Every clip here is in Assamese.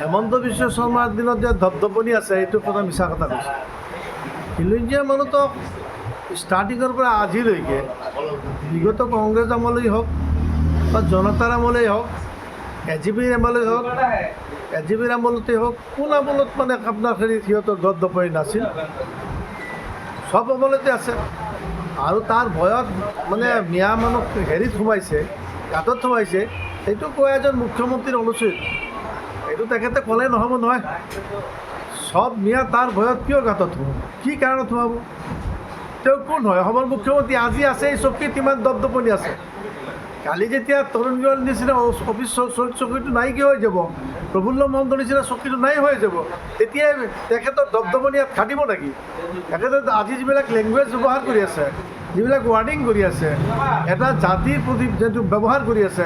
হেমন্ত বিশ্ব শৰ্মাৰ দিনত যে ধপধপনি আছে এইটো কথা মিছা কথা কৈছে। খিলঞ্জীয়া মানুহটো ষ্টাৰ্টিঙৰ পৰা আজিলৈকে বিগত কংগ্ৰেছ আমলেই হওক বা জনতাৰ আমলেই হওক এজিপিৰ আমলেই হওক এজিপিৰ আমলতেই হওক কোন আমলত মানে আপোনাৰ সিহঁতৰ ধপধপনি নাছিল, চব আমলতে আছে। আৰু তাৰ ভয়ত মানে মিয়া মানুহ হেৰিত সোমাইছে, গাঁতত সোমাইছে, সেইটো কোৱা এজন মুখ্যমন্ত্ৰীৰ অনুচিত। এইটো তেখেতে ক'লে নহ'ব নহয়। সব মিয়া তাৰ ভয়ত কিয় গাঁতত সোমাব, কি কাৰণত সোমাব? তেওঁ কোন হয়? অসমৰ মুখ্যমন্ত্ৰী আজি আছে, এই চকীত ইমান দপদপনি আছে। কালি যেতিয়া তৰুণগড়ৰ নিচিনা অফিচ চকীটো নাইকিয়া হৈ যাব, প্ৰফুল্ল মহন্তৰ নিচিনা চকীটো নাই হৈ যাব, তেতিয়াই তেখেতৰ দপদপনি ইয়াত খাটিব নেকি? তেখেতে আজি যিবিলাক লেংগুৱেজ ব্যৱহাৰ কৰি আছে, যিবিলাক ৱাৰ্ডিং কৰি আছে, এটা জাতিৰ প্ৰতি যিটো ব্যৱহাৰ কৰি আছে,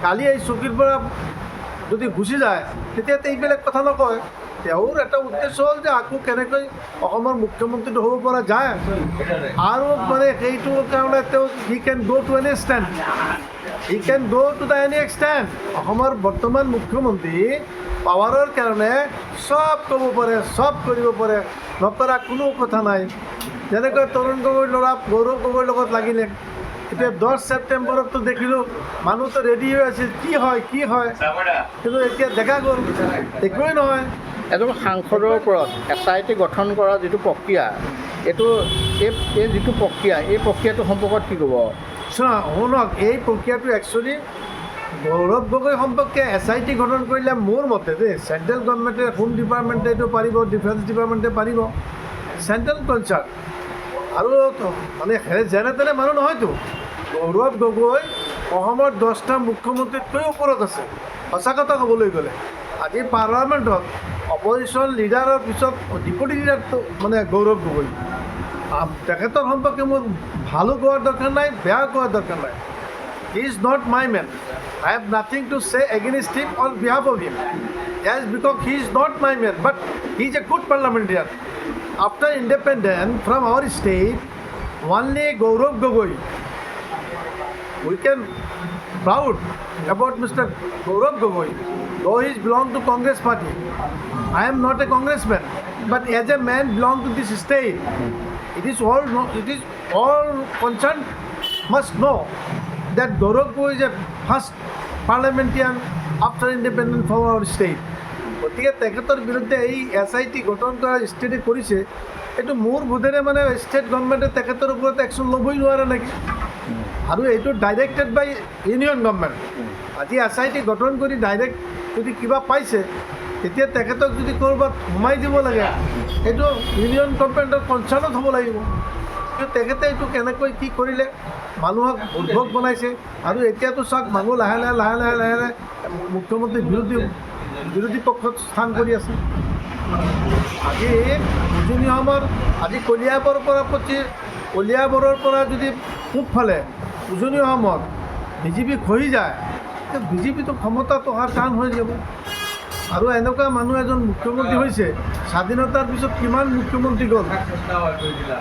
কালি এই চকীৰ পৰা যদি গুচি যায় তেতিয়া এইবিলাক কথা নকয়। তেওঁৰ এটা উদ্দেশ্য হ'ল যে আকৌ কেনেকৈ অসমৰ মুখ্যমন্ত্ৰীটো হ'ব পৰা যায়, আৰু মানে সেইটোৰ কাৰণে তেওঁ হি কেন গ' টু এনি এক্সটেণ্ট, হি কেন গ' টু দ্য এনি এক্সটেণ্ট। অসমৰ বৰ্তমান মুখ্যমন্ত্ৰী পাৱাৰৰ কাৰণে চব ক'ব পাৰে, চব কৰিব পাৰে, নকৰা কোনো কথা নাই। যেনেকৈ তৰুণ গগৈৰ ল'ৰা গৌৰৱ গগৈৰ লগত লাগিলে, এতিয়া 10 ছেপ্টেম্বৰততো দেখিলোঁ মানুহটো ৰেডি হৈ আছিল, কি হয় কি হয়, কিন্তু এতিয়া দেখা গ'ল একোৱেই নহয়। এজন সাংসদৰ ওপৰত SIT গঠন কৰা যিটো প্ৰক্ৰিয়া, এইটো এই যিটো প্ৰক্ৰিয়া, এই প্ৰক্ৰিয়াটো সম্পৰ্কত কি ক'ব? শুনক, এই প্ৰক্ৰিয়াটো একচুৱেলি গৌৰৱ গগৈ সম্পৰ্কে SIT গঠন কৰিলে মোৰ মতে দেই, চেণ্ট্ৰেল গভৰ্ণমেণ্টে, হোম ডিপাৰ্টমেণ্টে এইটো পাৰিব, ডিফেন্স ডিপাৰ্টমেণ্টে পাৰিব, চেণ্ট্ৰেল কনচাৰ্ণ। আৰু মানে যেনে তেনে মানুহ নহয়তো। গৌৰৱ গগৈ অসমৰ 10টা মুখ্যমন্ত্ৰীতকৈ ওপৰত আছে, সঁচা কথা ক'বলৈ গ'লে। আজি পাৰ্লামেণ্টত অপজিশ্যন লিডাৰৰ পিছত ডিপুটি লিডাৰটো মানে গৌৰৱ গগৈ। তেখেতৰ সম্পৰ্কে মোৰ ভালো কোৱাৰ দৰকাৰ নাই, বেয়া কোৱাৰ দৰকাৰ নাই। He is not my man, I have nothing to say against him on behalf of him, yes, because he is not my man, but he is a good parliamentarian. After independence from our state, only Gaurav Gogoi, we can proud about Mr. Gaurav Gogoi, though he belong to Congress party. I am not a congressman, but as a man belong to this state. It is all concerned must know that Gaurav Gogoi is a first parliamentarian after independence from our state. গতিকে তেখেতৰ বিৰুদ্ধে এই SIT গঠন কৰা ষ্টেটে কৰিছে, এইটো মোৰ বোধেৰে মানে ষ্টেট গভৰ্ণমেণ্টে তেখেতৰ ওপৰত একশ্যন ল'বই নোৱাৰে নেকি। আৰু এইটো ডাইৰেক্টেড বাই ইউনিয়ন গভৰ্ণমেণ্ট। আজি SIT গঠন কৰি ডাইৰেক্ট যদি কিবা পাইছে, তেতিয়া তেখেতক যদি ক'ৰবাত সোমাই দিব লাগে, এইটো ইউনিয়ন গভৰ্ণমেণ্টৰ কনচাৰ্ণত হ'ব লাগিব। কিন্তু তেখেতে এইটো কেনেকৈ কি কৰিলে, মানুহক উদ্ভৱ বনাইছে। আৰু এতিয়াতো চাওক, মানুহ লাহে লাহে মুখ্যমন্ত্ৰী বিৰোধী পক্ষত স্থান কৰি আছে। আজি উজনি অসমৰ আজি কলিয়াবৰৰ পৰা যদি পূবফালে উজনি অসমত বিজেপি খহি যায়, বিজেপিটো ক্ষমতাত অহাৰ টান হৈ যাব। আৰু এনেকুৱা মানুহ এজন মুখ্যমন্ত্ৰী হৈছে, স্বাধীনতাৰ পিছত কিমান মুখ্যমন্ত্ৰী গ'ল,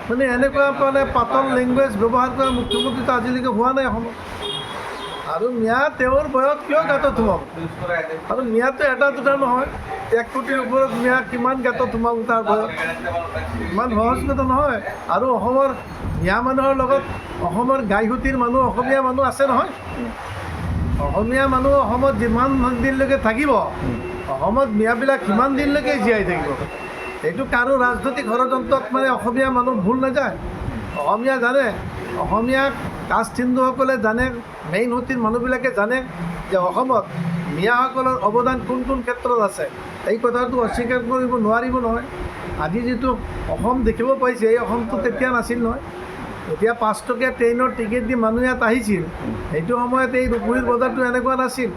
মানে এনেকুৱা মানে পাতল লেংগুৱেজ ব্যৱহাৰ কৰা মুখ্যমন্ত্ৰীটো আজিলৈকে হোৱা নাই অসমত। আৰু মিয়া তেওঁৰ বয়স কিয় গাঁতত সোমাব? আৰু মিয়াটো এটা দুটা নহয়, 1 কোটিৰ ওপৰত মিয়া কিমান গাঁতত সোমাব, তাৰ বয়স ইমান সহজ কথা নহয়। আৰু অসমৰ মিয়া মানুহৰ লগত অসমৰ গাইহুতিৰ মানুহ, অসমীয়া মানুহ আছে নহয়। অসমীয়া মানুহ অসমত যিমান দিনলৈকে থাকিব, অসমত মিয়াবিলাক সিমান দিনলৈকে জীয়াই থাকিব। এইটো কাৰো ৰাজনৈতিক ষড়যন্ত্ৰত মানে অসমীয়া মানুহ ভুল নাযায়। অসমীয়া জানে, অসমীয়া কাষ্ট হিন্দুসকলে জানে, মেইন হুতিৰ মানুহবিলাকে জানে যে অসমত মিয়াসকলৰ অৱদান কোন কোন ক্ষেত্ৰত আছে। এই কথাটো অস্বীকাৰ কৰিব নোৱাৰিব নহয়। আজি যিটো অসম দেখিব পাইছে, এই অসমটো তেতিয়া নাছিল নহয়। এতিয়া 5 টকীয়া ট্ৰেইনৰ টিকেট দি মানুহ ইয়াত আহিছিল, সেইটো সময়ত এই ৰূপহীৰ বজাৰটো এনেকুৱা নাছিল।